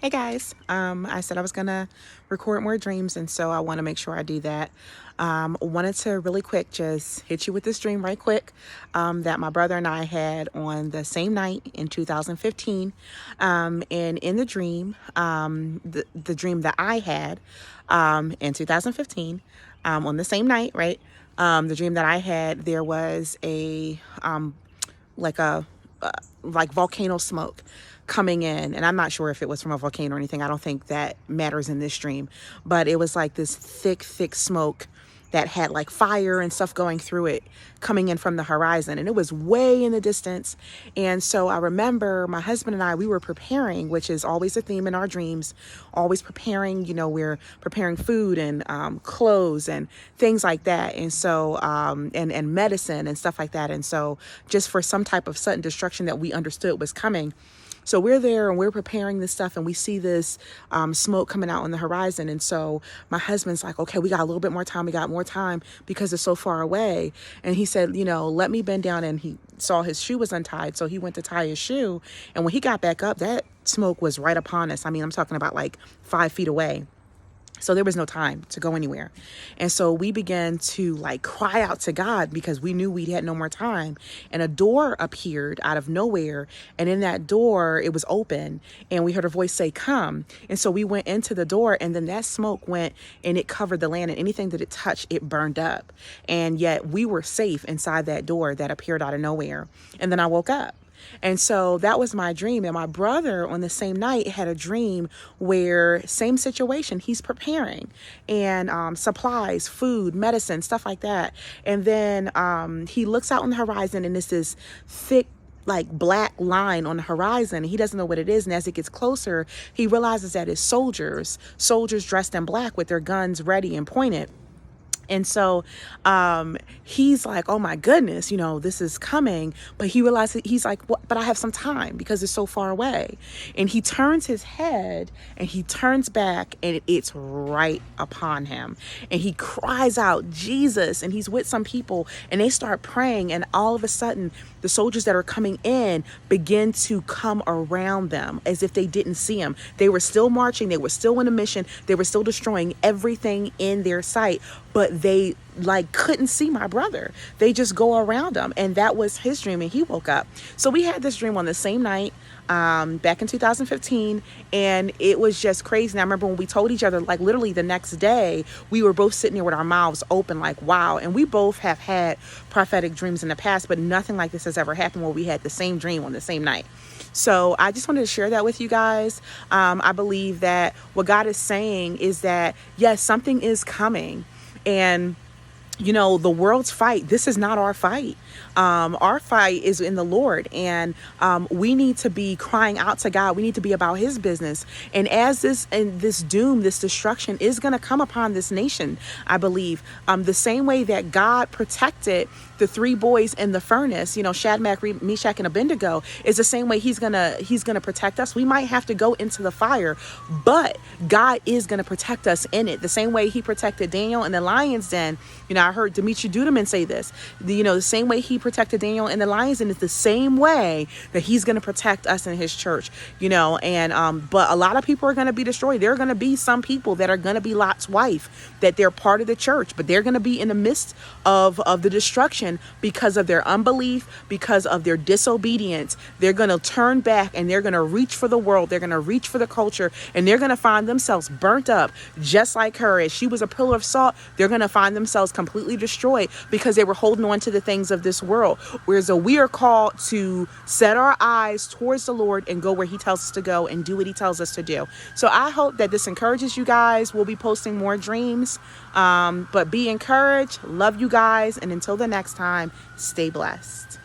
Hey guys, I said I was gonna record more dreams, and so I want to make sure I do that. Wanted to really quick just hit you with this dream right quick that my brother and I had on the same night in 2015. And in the dream, the dream that I had in 2015, on the same night, right? The dream that I had, there was like a like volcano smoke coming in, and I'm not sure if it was from a volcano or anything. I don't think that matters in this dream, but it was like this thick smoke that had like fire and stuff going through it coming in from the horizon, and it was way in the distance. And so I remember my husband and I, we were preparing, which is always a theme in our dreams, always preparing. We're preparing food and clothes and things like that, and so and medicine and stuff like that. And so just for some type of sudden destruction that we understood was coming. So we're there and we're preparing this stuff, and we see this smoke coming out on the horizon. And so my husband's like, okay, we got a little bit more time. We got more time because it's so far away. And he said, let me bend down. And he saw his shoe was untied. So he went to tie his shoe. And when he got back up, that smoke was right upon us. I mean, I'm talking about like 5 feet away. So there was no time to go anywhere. And so we began to like cry out to God because we knew we had no more time. And a door appeared out of nowhere. And in that door, it was open. And we heard a voice say, come. And so we went into the door, and then that smoke went and it covered the land, and anything that it touched, it burned up. And yet we were safe inside that door that appeared out of nowhere. And then I woke up. And so that was my dream. And my brother on the same night had a dream where same situation, he's preparing and supplies, food, medicine, stuff like that. And then he looks out on the horizon, and it's this thick, like black line on the horizon, and he doesn't know what it is. And as it gets closer, he realizes that it's soldiers dressed in black with their guns ready and pointed. And so he's like, oh my goodness, this is coming. But he realizes, he's like, what? But I have some time because it's so far away. And he turns his head and he turns back, and it's right upon him. And he cries out, Jesus. And he's with some people, and they start praying. And all of a sudden, the soldiers that are coming in begin to come around them as if they didn't see him. They were still marching. They were still on a mission. They were still destroying everything in their sight. But they like couldn't see my brother. They just go around him. And that was his dream. And he woke up. So we had this dream on the same night back in 2015. And it was just crazy. And I remember when we told each other, like literally the next day, we were both sitting there with our mouths open like, wow. And we both have had prophetic dreams in the past, but nothing like this has ever happened where we had the same dream on the same night. So I just wanted to share that with you guys. I believe that what God is saying is that, yes, something is coming. And the world's fight, this is not our fight. Our fight is in the Lord, and we need to be crying out to God. We need to be about his business. And as this doom, this destruction is going to come upon this nation, I believe, the same way that God protected the 3 boys in the furnace, Shadrach, Meshach, and Abednego, is the same way he's gonna protect us. We might have to go into the fire, but God is gonna protect us in it. The same way he protected Daniel in the lion's den. I heard Dimitri Duduman say this. The same way he protected Daniel in the lion's den is the same way that he's gonna protect us in his church. And but a lot of people are gonna be destroyed. There are gonna be some people that are gonna be Lot's wife, that they're part of the church, but they're gonna be in the midst of the destruction because of their unbelief, because of their disobedience. They're going to turn back, and they're going to reach for the world. They're going to reach for the culture, and they're going to find themselves burnt up just like her. As she was a pillar of salt, they're going to find themselves completely destroyed because they were holding on to the things of this world. Whereas we are called to set our eyes towards the Lord and go where he tells us to go and do what he tells us to do. So I hope that this encourages you guys. We'll be posting more dreams, but be encouraged. Love you guys. And until the next time, stay blessed.